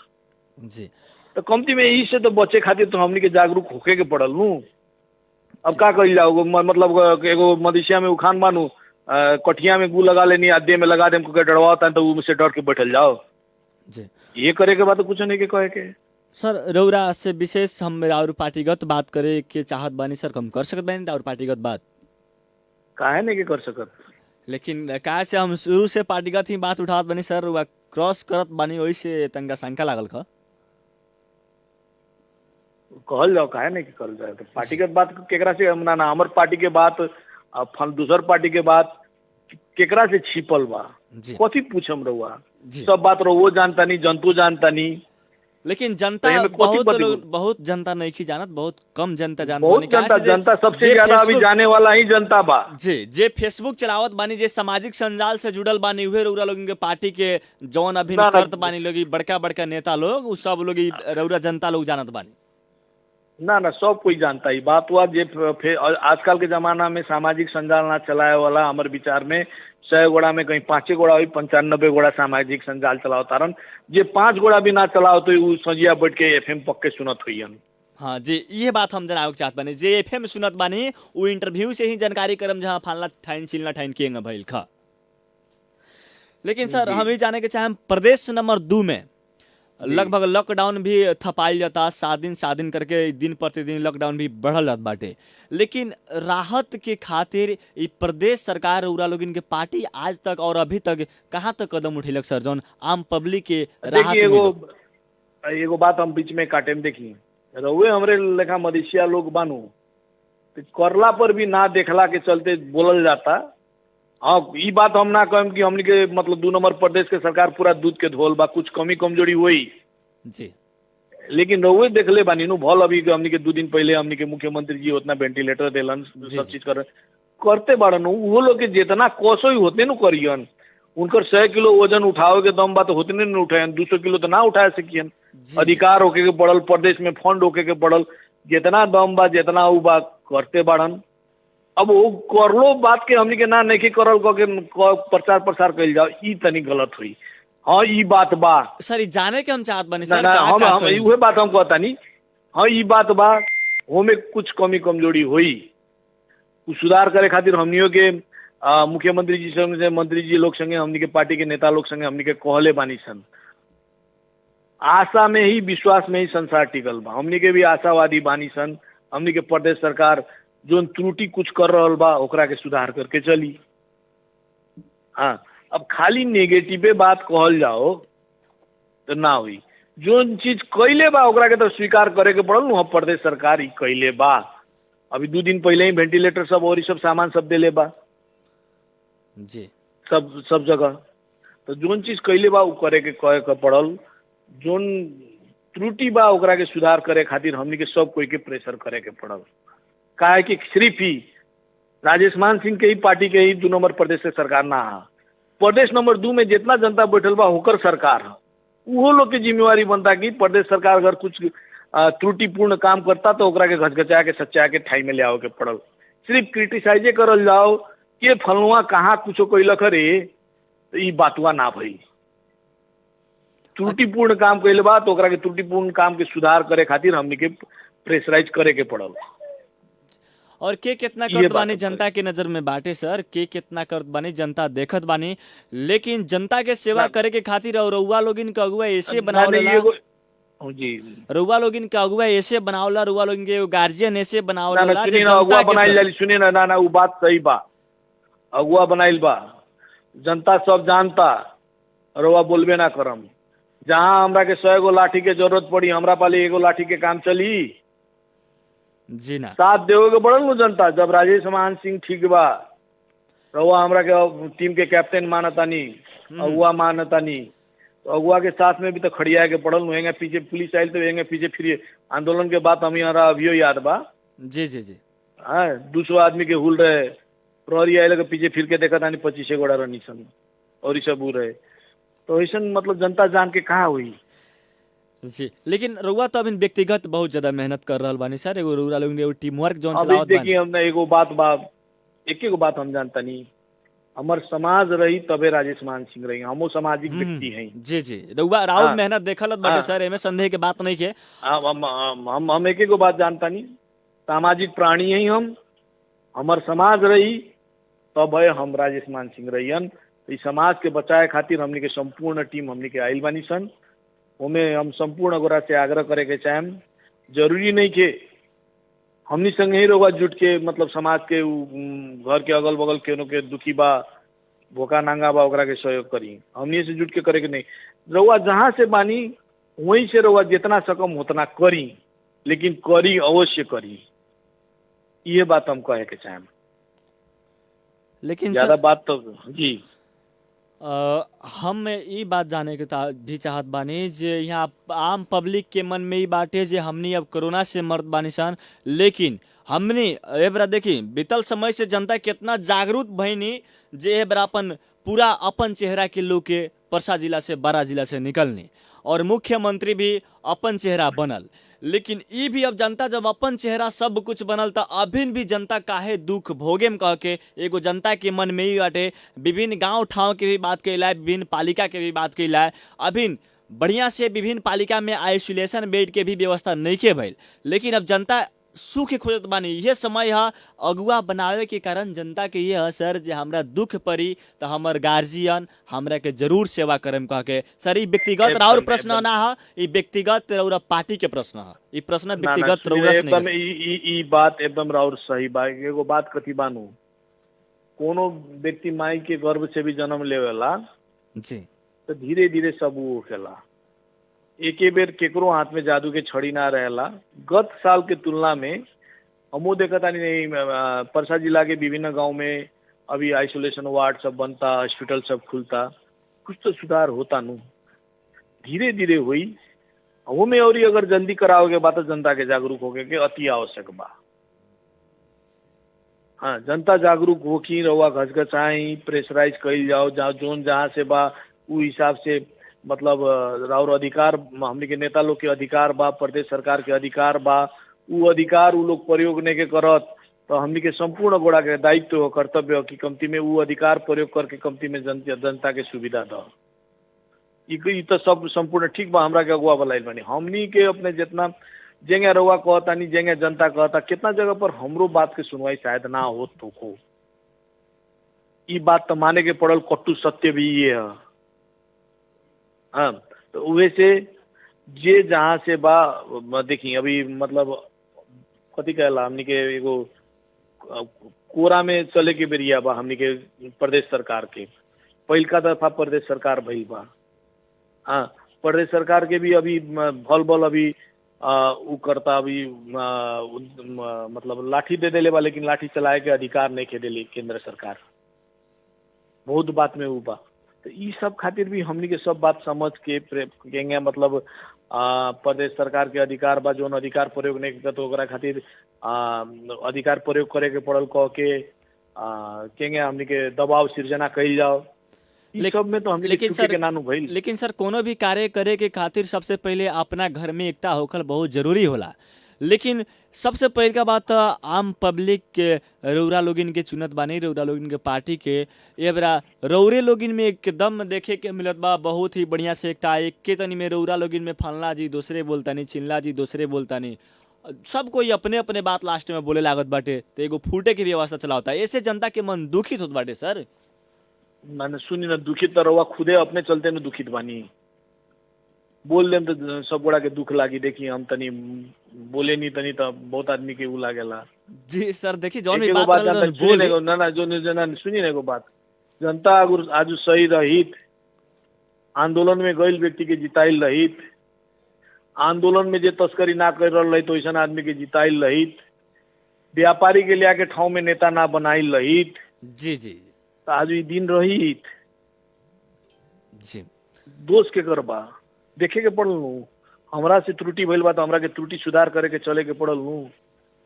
जी तो कमती में ई से तो बचे खातिर तो हमनी के जागरूक होके के पड़ल नू। अब का कही जाओ मतलब एगो मदेशिया में उखान बानू कठिया में गू लगा लेनी आधे में लगा दे डरवा होता है तो मुझसे डर के बैठल जाओ। जी ये करे के बाद तो कुछ नहीं के कहे के सर रौरा से विशेष हम और पार्टीगत बात करे के चाहत बानी सर हम कर सकत बानी और पार्टीगत बात काहे नहीं के कर सकत लेकिन का से हम शुरू से पार्टीगत ही बात उठावत बानी सर वा क्रॉस करत बानी वही से तंगा शंका लागल ख कहल जाओ काहे नहीं के करल जाए तो पार्टीगत बात केकरा से ना हमर पार्टी के बात दूसर पार्टी के बात केकरा से छिपल बा, जी कथी पूछम रहुआ, जी। सब बात रहुओ जानता नहीं, जनतो जानता नहीं। लेकिन तो जनता एमे कथी बहुत पति लोग, बहुत जनता नहीं की जानत, बहुत कम जनता जानत बहुत बानी। काहे जनता, से जे- जनता सबसे जे ज्यादा अभी फेसबुक- जाने वाला ही जनता बा। जी जे फेसबुक चलावत बानी, जे सामाजिक संजाल से जुड़ल बानी, उहे रउरा लोगन के पार्टी के जौन अभी ना, ना। करत बानी लोग, बड़का बड़का नेता लोग, उ सब लोग ई रउरा जनता लोग जानत बानी। ना ना, सब कोई जानता ही। बात हुआ जे आजकल के जमाना में सामाजिक संजाल ना चलाए वाला हमारे विचार में 100 गोड़ा में कहीं 5 गोड़ा हुई, 95 गोड़ा सामाजिक संजाल चलाओ तारन। जे 5 गोड़ा भी ना चलाओ तो उ सजिया बैठ के एफएम पक्के सुनत हुई। हाँ जी, ये बात हम जनावे के चाहत बानी। जे एफएम सुनत बानी उ इंटरव्यू से ही जानकारी करम जहाँ फालना ठाइन चिलना ठाइन केंग भइल खा। लेकिन सर जी। हम ये जाने के चाहें, प्रदेश नंबर 2 में लगभग लॉकडाउन भी थपाइल जाता, 7 दिन करके दिन प्रतिदिन लॉकडाउन भी बढ़ल जात बाटे। लेकिन राहत के खातिर ई प्रदेश सरकार रउरा लोगन के पार्टी आज तक और अभी तक कहाँ तक कदम उठेलक सर, जौन आम पब्लिक के राहत देखिए मिलक? एगो बात हम बीच में काटे में देखी, रहुए हमरे लेखा मदेशिया लोग बानू, तो करला पर भी ना देखला के चलते बोलल जाता। हाँ, ई बात हम ना कहम कि हमनी के मतलब 2 नंबर प्रदेश के सरकार पूरा दूध के धोल बा, कुछ कमी कमजोरी हुई। जी लेकिन रहुए देखले बानी नु भल अभी के हमनी के 2 दिन पहले हमनी के मुख्यमंत्री जी उतना वेंटिलेटर देलन, सब चीज करते बाड़न। वो लोग के जितना कोसो ही होते नु करियन, उनकर 100 किलो वजन उठावे के दम बा तो होते नहीं उठायन, 200 किलो तो ना उठा सकियन। जी। अधिकार होके के पड़ल, प्रदेश में फंड होके के पड़ल, जितना दम बा जितना उ बा करते बाड़न। अब वो करलो बात के हमनी के ना नहीं करल कह के प्रचार प्रसार कइल जाओ, ई तनी गलत हुई। हाँ, ई बात बा। सर ई जाने के हम चाहत बानी ना सर, ना, का हम का हम कइल? उहे बात हम कहता नहीं। हाँ, ई बात बा, होमे कुछ कमी कमजोरी हुई, उ सुधार करे खातिर हमनियों के मुख्यमंत्री जी संगे, मंत्री जी लोग संगे, हमनी के पार्टी के नेता लोग संगे हमनी के कहले बानी सन। आशा में ही, विश्वास में ही संसार टिकल बा। हमनी के भी आशावादी बानी सन। हमनी के प्रदेश सरकार जोन त्रुटि कुछ कर रहल बा ओकरा के सुधार करके चली। हाँ, अब खाली नेगेटिवे बात कहल जाओ तो ना हुई। जोन चीज कैले बा ओकरा के तो स्वीकार करे के पड़ल। हम प्रदेश सरकार ही कैले बा, अभी 2 दिन पहले ही वेंटिलेटर सब और सब सामान सब देले बा जी सब जगह। तो जोन चीज कैले बा उ करे के पड़ल। जोन त्रुटि बा ओकरा के सुधार करे खातिर हमनी के सब कोई के प्रेशर करे के पड़ल। काहे कि सिर्फ ही राजेश मान सिंह के ही पार्टी के ही 2 नंबर प्रदेश से सरकार ना है। प्रदेश नंबर 2 में जितना जनता बैठल बा होकर सरकार है, वो लोग की जिम्मेवारी बनता कि प्रदेश सरकार अगर कुछ त्रुटिपूर्ण काम करता तो ओकरा के घचघचा के सच्चा के ठाई में ले आओ के पड़ल। सिर्फ क्रिटिसाइजे करल जाओ कि फलुआ कहाँ कुछ कैलक रे, तो ई बातुआ ना भई। त्रुटिपूर्ण काम कैले बा तो ओकरा के त्रुटिपूर्ण काम के सुधार करे खातिर हमनी के प्रेशराइज करे के पड़ल। और के कितना ये करत बात बानी है। जनता के नजर में बाटे सर, के कितना करत बानी जनता देखत बानी। लेकिन जनता के सेवा ना- करे के खातिर और रउआ लोगिन के अगुआ ऐसे ना, बनावला, नहीं, जी रउआ लोगिन के अगुआ ऐसे बनावला, रउआ लोगिन के गार्जियन ऐसे ना बनावला ना, जे सुनी ना, जनता अगुआ के बनाइल प्रति- जाली, सुनी ना, ना वो बात सही बा, अगुआ बनाइल बा, जनता सब जानता, रउआ बोलबे ना करम। जहाँ हमरा के 100 गो लाठी के जरूरत पड़ी, हमरा पाले 1 गो लाठी के काम चली, जी ना साथ देवे के पड़ल नु जनता। जब राजेश मान सिंह ठीक बा, रउआ हमरा के टीम के कैप्टन मानतानी, अगुआ मानतानी, तो अगुआ के साथ में भी तो खड़िया के पड़ल नु। हेंगे पीछे पुलिस आयल तो हेंगे पीछे फिर आंदोलन के बाद हमें हमारा अभियो याद बा। जी जी जी हाँ, 200 आदमी के हुल रहे, प्रहरी आये के पीछे फिर के देखा था 25 गोड़ा रहनी सन और ये सब रहे। तो ऐसा मतलब जनता जान के कहाँ हुई। जी। लेकिन रउआ तो अभी व्यक्तिगत बहुत ज्यादा मेहनत कर रहल बानी सर, एगो रउआ लोगन एगो टीम वर्क जोन अभी चलावत बानी। देखिए हमने एगो बात बा, एक बात हम जानता नहीं, हमार समाज रही तबे राजेश मान सिंह रही, हमो सामाजिक व्यक्ति हैं। जी जी, रउआ राउत हाँ। मेहनत देखलत बाटे हाँ। सर, एमे संदेह के बात नहीं के। हम एक बात जानता नहीं, सामाजिक प्राणी हैं हम, हमार समाज रही तब है हम राजेश मान सिंह रहियन। इस समाज के बचाए खातिर हमनी के संपूर्ण टीम हमनी के आइल बानी सन। ओमे हम संपूर्ण गोरा से आग्रह करे के चाहेम, जरूरी नहीं के हमनी संग ही रहुआ जुट के मतलब समाज के घर के अगल बगल के के दुखी बा, भोका नांगा बा, ओकरा के सहयोग करी। हमनी से जुट के करे के नहीं, रहुआ जहाँ से बानी वहीं से रहुआ जितना सकम उतना करी, लेकिन करी अवश्य करी। ये बात हम कहे के चाहेम। लेकिन ज्यादा सर बात तो जी हम ई बात जाने के भी चाहत बानी जे यहाँ आम पब्लिक के मन में ई बाटे जे हमनी अब कोरोना से मरत बानी सन, लेकिन हमनी ए बरा देखी बीतल समय से जनता कितना जागरूक भइनी जे ए बरा अपन पूरा अपन चेहरा के लोग के परसा जिला से बारा जिला से निकलनी और मुख्यमंत्री भी अपन चेहरा बनल। लेकिन ई भी अब जनता जब अपन चेहरा सब कुछ बनल त अभिन भी जनता काहे दुख भोगेम कह के एगो जनता के मन में ही बाटे। विभिन्न गांव ठाव के भी बात कैला है, विभिन्न पालिका के भी बात कैला है, अभिन बढ़िया से विभिन्न पालिका में आइसोलेशन बेड के भी व्यवस्था नहीं के भइल। लेकिन अब जनता सुख खोजत बानी, ये समय है अगुआ बनावे के कारण जनता के ये है सर जे हमरा दुख पड़ी तो हमर गार्जियन हमरा के जरूर सेवा करम कह के। सर ई व्यक्तिगत राउर प्रश्न ना है, ई व्यक्तिगत रौरा पार्टी के प्रश्न है, ई प्रश्न व्यक्तिगत रौरा से एकदम नहीं। ई बात एकदम राउर सही बा। एगो बात कथी बानू, कोनो व्यक्ति माई के गर्भ से भी जन्म लेवेला जी तो धीरे धीरे सब वो होखेला, एके बेर केकरो हाथ में जादू के छड़ी ना रहेला। गत साल के तुलना में हमो देखता नहीं परसा जिला के विभिन्न गांव में अभी आइसोलेशन वार्ड सब बनता, हॉस्पिटल सब खुलता, कुछ तो सुधार होता नु, धीरे धीरे हुई। वो में और अगर जल्दी कराओगे बात तो जनता के जागरूक होगे के अति आवश्यक बा। हाँ, जनता जागरूक हो कि रहुआ घचघचाई प्रेशराइज कइल जाओ, जहाँ जोन जहाँ से बा उ हिसाब से मतलब राउर अधिकार हमने के नेता लोग के अधिकार बा, प्रदेश सरकार के अधिकार बा, उ अधिकार उ लोग प्रयोग नहीं के करत तो हमने के संपूर्ण गोड़ा के दायित्व हो, कर्तव्य हो कि कमती में उ अधिकार प्रयोग करके कमती में जनता के सुविधा दो। ई तो सब संपूर्ण ठीक बा, हमरा के अगुआ बनाइल बानी। हमनी के अपने जितना जेंगे रउआ कहता नहीं जेंगे जनता कहता, कितना जगह पर हमरो बात के सुनवाई शायद ना हो तो को ई बात तो माने के पड़ल, कट्टू सत्य भी ये है। हाँ, तो वैसे जे जहाँ से बा देखी अभी मतलब कथी कहला हमनी के एगो कोरा में चले के बेरिया बा, हमनी के प्रदेश सरकार के पहिलका दफा प्रदेश सरकार भई बा। हाँ, प्रदेश सरकार के भी अभी भल बल अभी उ करता अभी मतलब लाठी दे देले बा, लेकिन लाठी चलाए के अधिकार नहीं के देली केंद्र सरकार, बहुत बात में उ बा। तो ई सब खातिर भी हमनी के सब बात समझ के केंगे मतलब प्रदेश सरकार के अधिकार बा, जोन अधिकार प्रयोग नहीं करता तो ओकरा खातिर अधिकार प्रयोग करे के पड़ल कह के केंगे हमनी के दबाव सृजना कइल जाओ। ई सब में तो हमनी के छुट्टी के नानू भइल। लेकिन सर कोनो भी कार्य करे के खातिर सबसे पहले अपना घर में एकता होखल बहुत जरूरी होला। लेकिन सबसे पहले का बात आम पब्लिक के रौरा लोगिन के चुनत बानी, रौरा लोगिन के पार्टी के ये बरा रौरे लोगिन में एकदम देखे के मिलत बा बहुत ही बढ़िया से एकता। एक के तनी में रौरा लोगिन में फलना जी दूसरे बोलतानी, चिल्ला जी दूसरे बोलतानी, सब कोई अपने अपने बात लास्ट में बोले लागत बाटे, तो एगो फूटे की व्यवस्था चलावता। ऐसे जनता के मन दुखित होत बाटे सर। मैंने सुनी ना, दुखित तो रहुआ खुदे अपने चलते न दुखित बानी, बोल देम तो सब गोड़ा के दुख लागी। देखी हम तनी बोले नहीं तनी तो बहुत आदमी के उ लागेला। जी सर, देखी जौन भी एगो बात जानता बोले सुनी ना ना जो जना सुनी ना एगो बात, जनता अगर आज सही रहित, आंदोलन में गइल व्यक्ति के जिताइल रहित, आंदोलन में जे तस्करी ना कर रहा रही तो ऐसा आदमी के जिताइल रहित, व्यापारी के लिया के ठाव में नेता ना बनाइल रहित, जी जी तो आज ई दिन रहित। जी दोष के कर बा देखे के पड़ल नू, हमरा से त्रुटि भइल बा तो हमरा के त्रुटि सुधार करे के चले के पड़ल नू,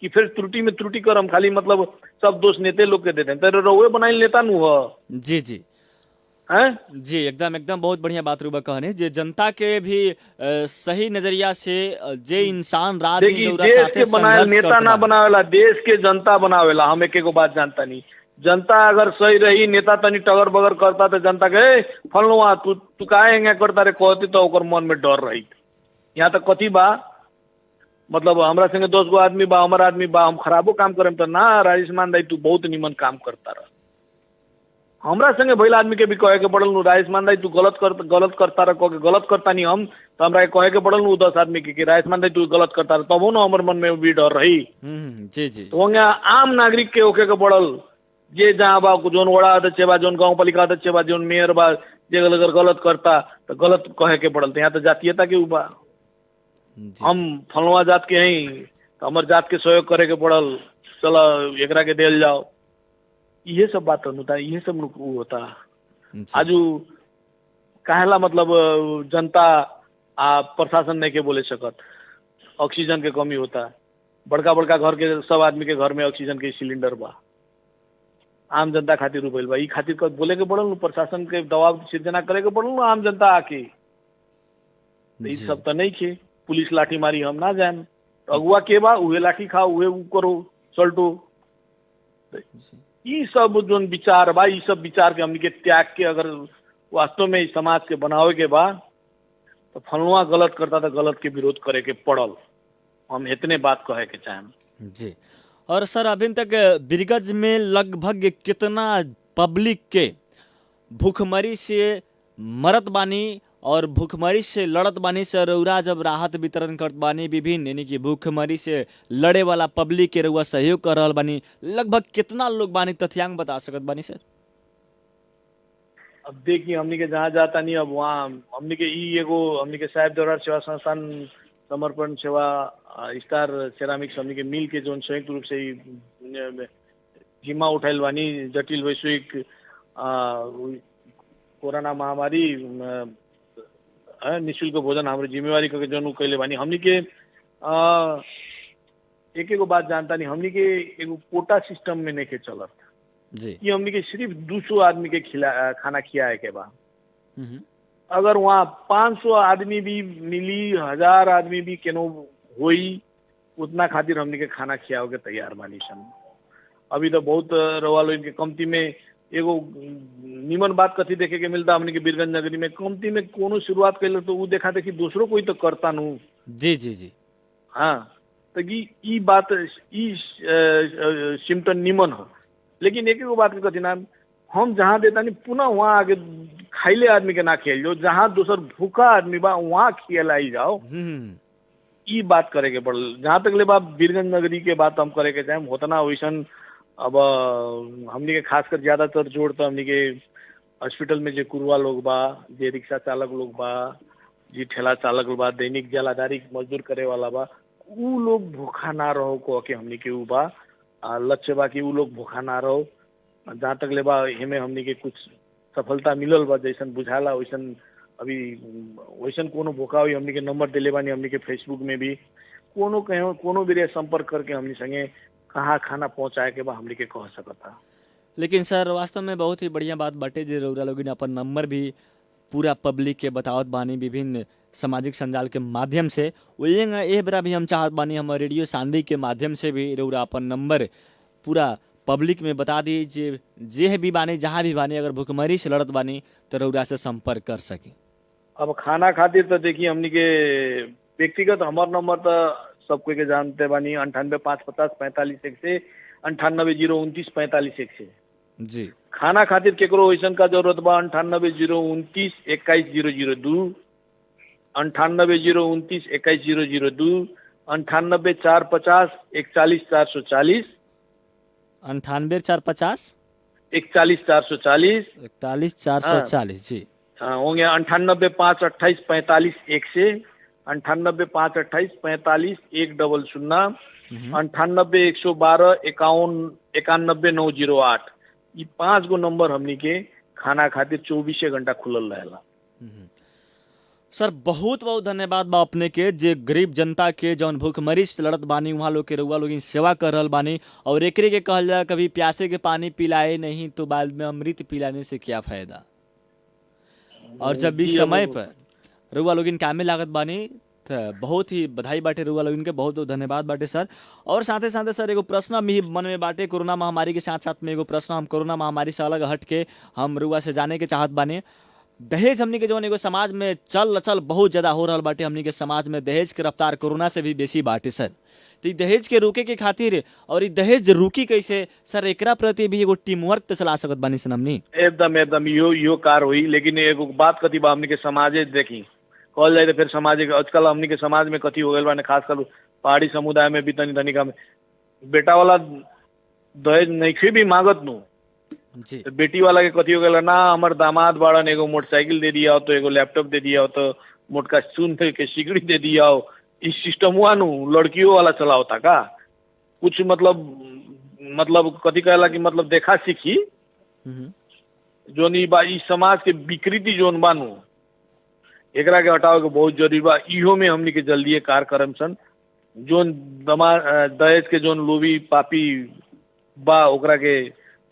कि फिर त्रुटि में त्रुटि करम खाली मतलब सब दोष नेते लोग के देते हैं, रउए बनाइल नेता नू ह। जी जी हैं? जी एकदम एकदम बहुत बढ़िया बात रुबा कहने, जे जनता के भी सही नजरिया से जे इंसान रात दिन देखिए रउरा देश साथे के बनाएल संघर्ष नेता करत ना बा। बनावेला, देश के जनता बनावेला। हम एक एगो बात जानता नहीं, जनता अगर सही रही, नेता तनी टगर बगर करता तो जनता के फलनुआ तू काहे एंगे करता रे कहती तो ओकर मन में डर रही। यहाँ तक कथी बा मतलब हमरा संगे 10 गो आदमी बा, हमारा आदमी बा, हम खराबो काम करें तो ना राजेश मान दाई तू बहुत निमन काम करता रह। हमरा संगे भइल आदमी के भी कहे के पड़ल नु राजेश मान दाई तू गलत करता रह, कह के गलत करता नहीं हम तो हमरा कहे के पड़ल नु 10 आदमी के राजेश मान दाई तू गलत करता रह, तबो ना हमर मन में भी डर रही। जी जी तो वहाँ आम नागरिक के होके के पड़ल, जे जहाँ बा जोन वड़ा अध्यक्ष बा, जोन गाँव पालिका अध्यक्ष बा, जोन मेयर बा, जे अगर गलत करता तो गलत कहे के पड़ल। तो यहाँ तो जातीयता के बा, हम फलवा जात के हई तो हमार जात के सहयोग करे के पड़ल, चलो एकरा के देल जाओ। ये सब बात होता है, ये सब उ होता। जी। आजू काहेला मतलब जनता प्रशासन नहीं के बोले सकत, ऑक्सीजन के कमी होता। बड़का बड़का घर के सब आदमी के घर में ऑक्सीजन के सिलेंडर बा, आम जनता खातिर रुपये बा। ई खातिर बोले के पड़ल, प्रशासन के दबाव सिर्जना करे के पड़ल आम जनता आके। तो ई जी। सब तो नहीं खे, पुलिस लाठी मारी हम ना जान, तो अगुआ के बा उहे लाठी खाओ, उहे उ करो चलटो। ई सब जो विचार बा, ई सब विचार के हमनी के त्याग के अगर वास्तव में इस समाज के बनावे के बा, तो फलनुआ गलत करता तो गलत के विरोध करे के पड़ल। हम इतने बात कहे के चाहें। जी। और सर अभी तक बिरगज में लगभग कितना पब्लिक के भूखमरी से मरत बानी और भूखमरी से लड़त बानी सर? रउरा जब राहत वितरण करत बानी विभिन्न यानी कि भूखमरी से लड़े वाला पब्लिक के रउआ सहयोग कर रहल बानी, लगभग कितना लोग बानी, तथ्यांक बता सकत बानी सर? अब देखिए हमनी के जहाँ जाता नहीं, अब वहाँ हमनी के ई एगो हमनी के साहेब दौरार सेवा संस्थान समर्पण सेवा स्टार सेरामिक्स हमनी के मिल के जो संयुक्त रूप से ई जिम्मा उठाइल बानी जटिल वैश्विक कोरोना महामारी निःशुल्क भोजन हमारे जिम्मेवारी करके जो कैले बानी। हमनी के एक एगो बात जानता नहीं, हमनी के एगो कोटा सिस्टम में नहीं के चलत जी। कि हमनी के सिर्फ 200 आदमी के खाना खिलाए के बा। अगर वहाँ 500 आदमी भी मिली, 1000 आदमी भी केनो होई, उतना खातिर हमनी के खाना खियाओ के तैयार बानी सन। अभी तो बहुत रवा लोग के कमती में एगो निमन बात कथी देखे के मिलता हमनी के बीरगंज नगरी में, कमती में कोनो शुरुआत कैल तो वो देखा देखी दूसरों कोई तो करता नू। जी जी जी। हाँ, तो ई बात ई सिम्टम निमन हो, लेकिन एक एगो बात के कथी नाम, हम जहाँ देता नहीं पुनः वहाँ आगे खाइले आदमी के ना खेल जो, जहाँ दूसर भूखा आदमी बा वहाँ खिलाई जाओ। ई बात करे के पड़ल। जहाँ तक ले बा बीरगंज नगरी के बात हम करे के चाहे, होता ना वैसन अब हमनी के खासकर ज्यादातर जोड़ तो हमनी के हॉस्पिटल में जो कुरुआ लोग बा, जे रिक्शा चालक लोग बा, जी ठेला चालक लोग बा, दैनिक जलाधारी मजदूर करे वाला बा, उ लोग भूखा ना रहो को के हमनी के उ बा लक्ष्य बा कि उ लोग भूखा ना रहो। जहाँ तक ले बा हमें हमनी के कुछ सफलता मिलल बा, जैसन बुझाला वैसन अभी वैसन कोनो भूखा हुई हमनी के नंबर दिले बानी, हमनी के फेसबुक में भी कोनो कहीं कोनो भी संपर्क करके हमनी संगे कहाँ खाना पहुँचाए के बा हमनी के कह सकता। लेकिन सर वास्तव में बहुत ही बढ़िया बात बाटे जे रउरा लोगन अपन नंबर भी पूरा पब्लिक के बतावत बानी विभिन्न सामाजिक संजाल के माध्यम से। वही बेरा भी हम चाहत बानी हम रेडियो सानवी के माध्यम से भी रउरा अपन नंबर पूरा पब्लिक में बता दी जे भी बानी जहाँ भी बानी, अगर भूखमरी से लड़त बानी तो रउरा से संपर्क कर सकी। अब खाना खातिर तो देखिए हमनी के व्यक्तिगत हमार नंबर तो सब कोई के जानते बानी, 98-550-45-1 से 98-029-45-1 से जी। खाना खातिर केकरो वैसन का जरूरत बा 98-029-21002, 98-029-21002, 98-450-41440, 98-450 41440, 41-440 जी। होंगे 98-528-45-1 से 98-528-45-100, 98-112-51-91-908। ये 5 गो नंबर हमनी के खाना खातिर 24 घंटा खुलल रहेला। सर बहुत बहुत धन्यवाद बा अपने के जे गरीब जनता के जौन भूखमरी से लड़त बानी वहाँ लोग के रउआ लोग सेवा कर रहल बानी। और एकरे के कहल जा कभी प्यासे के पानी पिलाए नहीं तो बाद में अमृत पिलाने से क्या फायदा। और जब भी समय पर रउआ लोग कामे लागत बानी तो बहुत ही बधाई बाटे रउआ लोग के, बहुत बहुत धन्यवाद बाटे सर। और साथे साथे सर एगो प्रश्न भी मन में बाटे कोरोना महामारी के साथ साथ में एगो प्रश्न हम कोरोना महामारी से अलग हट के हम रउआ से जाने के चाहत बानी। दहेज हमनी के जौन एगो समाज में चल बहुत ज़्यादा हो रहा बाटे, हमनी के समाज में दहेज के रफ्तार कोरोना से भी बेसी बाटे सर। तो ई दहेज के रोके के खातिर और ई दहेज रुकी कैसे सर, एकरा प्रति भी एगो टीम वर्क तो चला सकत बानी सर हमनी। एकदम यो कार हुई, लेकिन एगो बात कथी बा हमनी के समाजे देखी कहल जाए तो फिर समाज आजकल हमनी के समाज में कथी हो गई बा, खासकर पहाड़ी समुदाय में भी तनी तनिका में बेटा वाला दहेज नहीं भी मांगत नु जी। तो बेटी वाला के कथी हो गया ना, हमार दामाद बाड़न एगो मोटरसाइकिल दे दिया हो, तो एगो लैपटॉप दे दिया हो, तो मोटका चून के सिकड़ी दे दिया हो। इस सिस्टम हुआ नु लड़कियों वाला चला होता का कुछ मतलब मतलब कथी कहला कि मतलब देखा सीखी जोन ई बा ई समाज के विकृति जोन बानू एकरा के हटावे के बहुत जरूरी बा। इहो में हमनी के जल्दी कार करम सन जोन दहेज के जोन लोभी पापी बा ओकरा के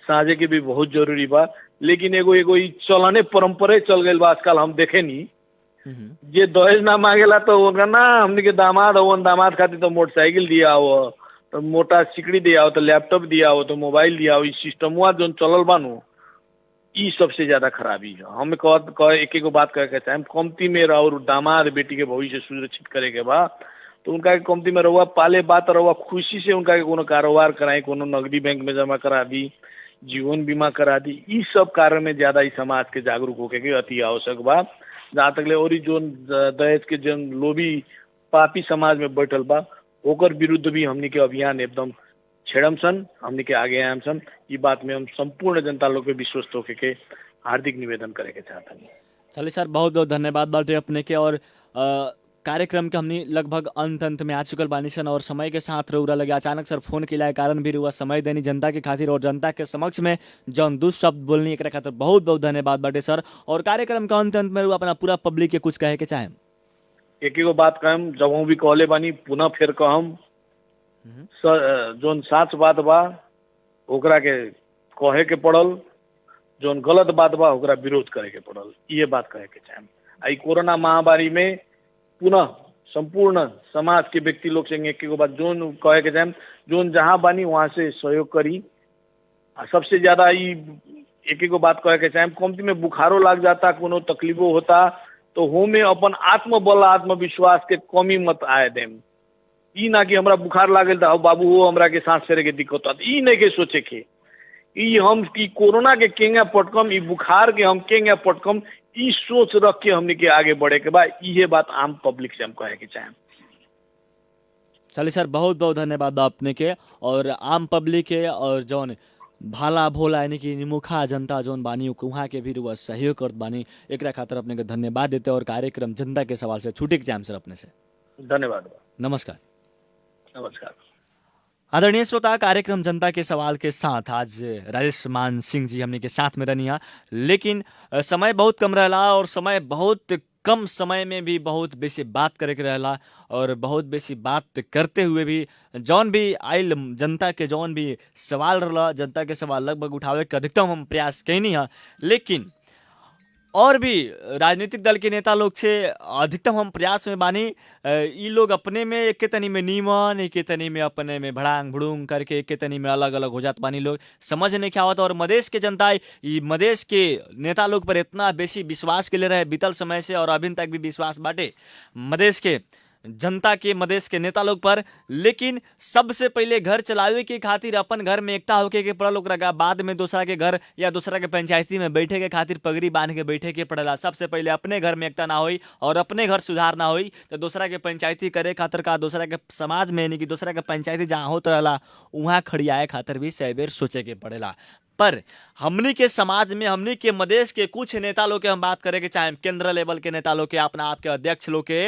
साझे के भी बहुत जरूरी बा। लेकिन एगो एगो ई चलने परंपरे चल गइल बा आजकल हम देखे नी जे दहेज ना मांगेला तो ओकरा ना हमनी के दामाद होवन दामाद खातिर तो मोटरसाइकिल दिया हो तो मोटा सिकड़ी दिया हो तो लैपटॉप दिया हो तो मोबाइल दिया हो। ई सिस्टमवा जोन चलल बानू ई सबसे ज्यादा खराबी है। हम एक एक बात कहे के चाहे कमती में और दामाद बेटी के भविष्य सुरक्षित करे के बा तो उनका के कमती में रहुआ पाले बात रहुआ खुशी से उनका के कोनो कारोबार कराई कोनो नगदी बैंक में जमा करा दी जीवन बीमा करा दी। ई सब कारण में ज्यादा ई समाज के जागरूक होके के अति आवश्यक बा। जहाँ तक ले और जोन दहेज के जोन लोभी पापी समाज में बैठल बा ओकर विरुद्ध भी हमनी के अभियान एकदम छेड़म सन हमनी के आगे आयम सन। ये बात में हम संपूर्ण जनता लोग पे विश्वस्त होके के हार्दिक निवेदन करे के चाहता हूँ। चलिए सर, बहुत बहुत धन्यवाद बाटे अपने के। और कार्यक्रम के हमनी लगभग अंत में आ चुकल बानी सन और समय के साथ रउरा लगे अचानक सर फोन के कारण भी रुआ समय देनी जनता के खातिर और जनता के समक्ष में जौन दुष्शब्द बोलनी एक खातिर बहुत बहुत धन्यवाद बाटे सर। और कार्यक्रम के अंत में रुआ अपना पूरा पब्लिक के कुछ कहे के चाहे? एक एगो बात कहम जब हम भी कहले बानी पुनः फिर कहम जोन सच बात बा ओकरा के कहे के पड़ल जोन गलत बात बा ओकरा विरोध करे के पड़ल ये बात कहे के चाहे। आई कोरोना महामारी में पुनः संपूर्ण समाज के व्यक्ति लोग से एक एगो बात जोन कहे के चाहे जोन जहाँ बानी वहाँ से सहयोग करी। सबसे ज्यादा एक एगो बात कहे के चाहे कमती में बुखारो लग जाता कोनो तकलीफो होता तो हो में अपन आत्मबल आत्मविश्वास के कमी मत आए देम। ई ना कि हमरा बुखार लागल था बाबू हो हमरा के सांस फेरे के दिक्कत होता ई नहीं के सोचे के ई हम की कोरोना के केंगा पटकम ई बुखार के हम केंगा पटकम ई सोच रख के हमने के आगे बढ़े के बाद ये बात आम पब्लिक से हम कहे के चाहें। चलिए सर, बहुत बहुत धन्यवाद अपने के। और आम पब्लिक के और जौन भाला भोला यानी कि निमुखा जनता जौन बानी वहाँ के भी रुआ सहयोग करत बानी एक खातिर अपने के धन्यवाद देते। और कार्यक्रम जनता के सवाल से छूटे के चाहें सर अपने से धन्यवाद। नमस्कार। नमस्कार। आदरणीय श्रोता, कार्यक्रम जनता के सवाल के साथ आज राजेश मान सिंह जी हमने के साथ में रहनी है। लेकिन समय बहुत कम रहला और समय बहुत कम समय में भी बहुत बेसी बात करे के रहला और बहुत बेसी बात करते हुए भी जौन भी आइल जनता के जौन भी सवाल रहला जनता के सवाल लगभग उठावे के अधिकतम हम प्रयास कैनी है। लेकिन और भी राजनीतिक दल के नेता लोग से अधिकतम हम प्रयास में बानी ई लोग अपने में एक तनी में नीमन एक तनी में अपने में भड़ांग भुड़ूंग करके एक तनी में अलग अलग हो जात बानी लोग समझ नहीं क्या होता। और मधेश के जनता ई मधेश के नेता लोग पर इतना बेसी विश्वास के ले रहे बीतल समय से और अभी तक भी विश्वास बाटे मधेश के जनता के मधेश के नेता लोग पर। लेकिन सबसे पहले घर चलावे के खातिर अपन घर में एकता होके के पड़ल ओकरा बाद में दूसरा के घर या दूसरा के पंचायती में बैठे के खातिर पगड़ी बांध के बैठे के पड़ेला। सबसे पहले अपने घर में एकता ना होई और अपने घर सुधार ना होई तो दूसरा के पंचायती करे खातिर का दूसरा के समाज में यानी कि दूसरा के पंचायती जहाँ होत रहला वहाँ खड़ियाए खातिर भी सही बेर सोचे के पड़ेला। पर हमनी के समाज में हमनी के मधेश के कुछ नेता लोग के हम बात करे के चाहे केंद्र लेवल के नेता लोग के अपना आपके अध्यक्ष लोग के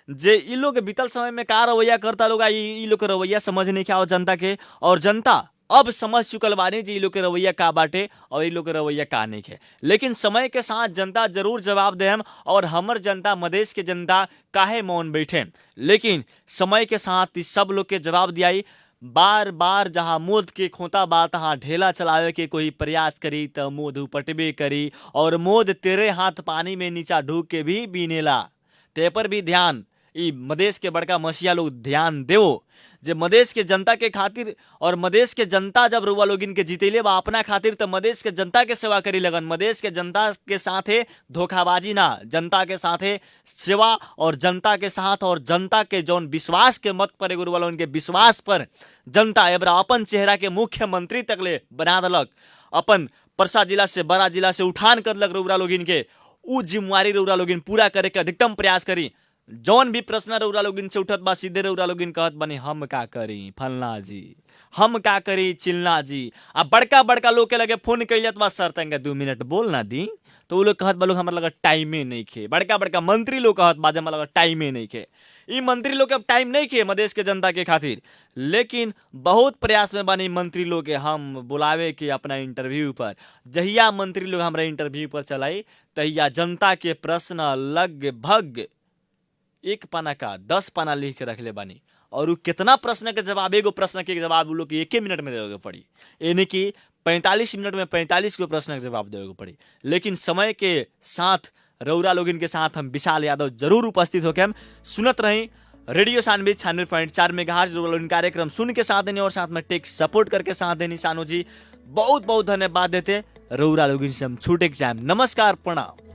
जे ई लोग बीतल समय में का रवैया करता लोग ई लोग के रवैया समझ नहीं क्या हो जनता के। और जनता अब समझ चुकल बानी जी ई लोग के रवैया का बाटे और ई लोग के रवैया का नहीं है। लेकिन समय के साथ जनता जरूर जवाब दे हम और हमर जनता मधेश के जनता काहे मौन बैठे। लेकिन समय के साथ इस सब लोग के जवाब दियाई बार बार जहाँ मोद के खोता बा तहाँ ढेला चलावे के कोई प्रयास करी तो मोद उपटबे करी और मोद तेरे हाथ पानी में नीचा ढूक के भी बीनेला। ते पर भी ध्यान ई मधेश के बड़का मसीहा लोग ध्यान देवो जे मधेश के जनता के खातिर और मधेश के जनता जब रुआ लोग इनके जीतेले बा अपना खातिर तो मधेश के जनता के सेवा करी लगन। मधेश के जनता के साथे धोखाबाजी ना जनता के साथे सेवा और जनता के साथ और जनता के जौन विश्वास के मत पर गुरु वालों उनके विश्वास पर जनता एबरा अपन चेहरा के मुख्यमंत्री तक ले बना दलक। अपन परसा जिला से बड़ा जिला से उठान कर लग रउरा लोग इनके उ जिम्मेवारी रउरा लोग पूरा करे के अधिकतम प्रयास करी। जौन भी प्रश्न रउरा लोगिन से उठत बा सीधे रउरा लोगिन कहत बनी हम का करी फलना जी हम का करी चिल्ला जी। अब बड़का बड़का लोग के लगे फोन कैलियत बा सर तंगे 2 मिनट बोल ना दी, तो वो लोग कहत बा लोग हमारे लगा टाइमे नहीं खे। बड़का बड़का मंत्री लोग कहत बाजे हमारे लगा टाइमे नहीं खे। ई मंत्री लोग के अब टाइम नहीं खे मधेश के जनता के खातिर, लेकिन बहुत प्रयास में बानी मंत्री लोग के हम बुलावे के अपना इंटरव्यू पर। जहिया मंत्री लोग हमारा इंटरव्यू पर चलाई तहिया जनता के प्रश्न लगभग 1 पन्ना का 10 पन्ना लिख के रखले बानी, और उ कितना प्रश्न के जवाब, एगो प्रश्न के जवाब उ लोग के 1 मिनट में देवे के पड़ी, यानी कि 45 मिनट में 45 को प्रश्न के जवाब देवे के पड़ी। लेकिन समय के साथ रौरा लोगिन के साथ हम विशाल यादव जरूर उपस्थित होके हम सुनत रही रेडियो सानवी 96.4 मेगाहर्ट्ज लोगिन कार्यक्रम सुन के साथ देनी और साथ में टेक सपोर्ट करके साथ देनी। सानू जी बहुत बहुत धन्यवाद देते। रौरा लोगिन से हम छूटे के जाए। नमस्कार, प्रणाम।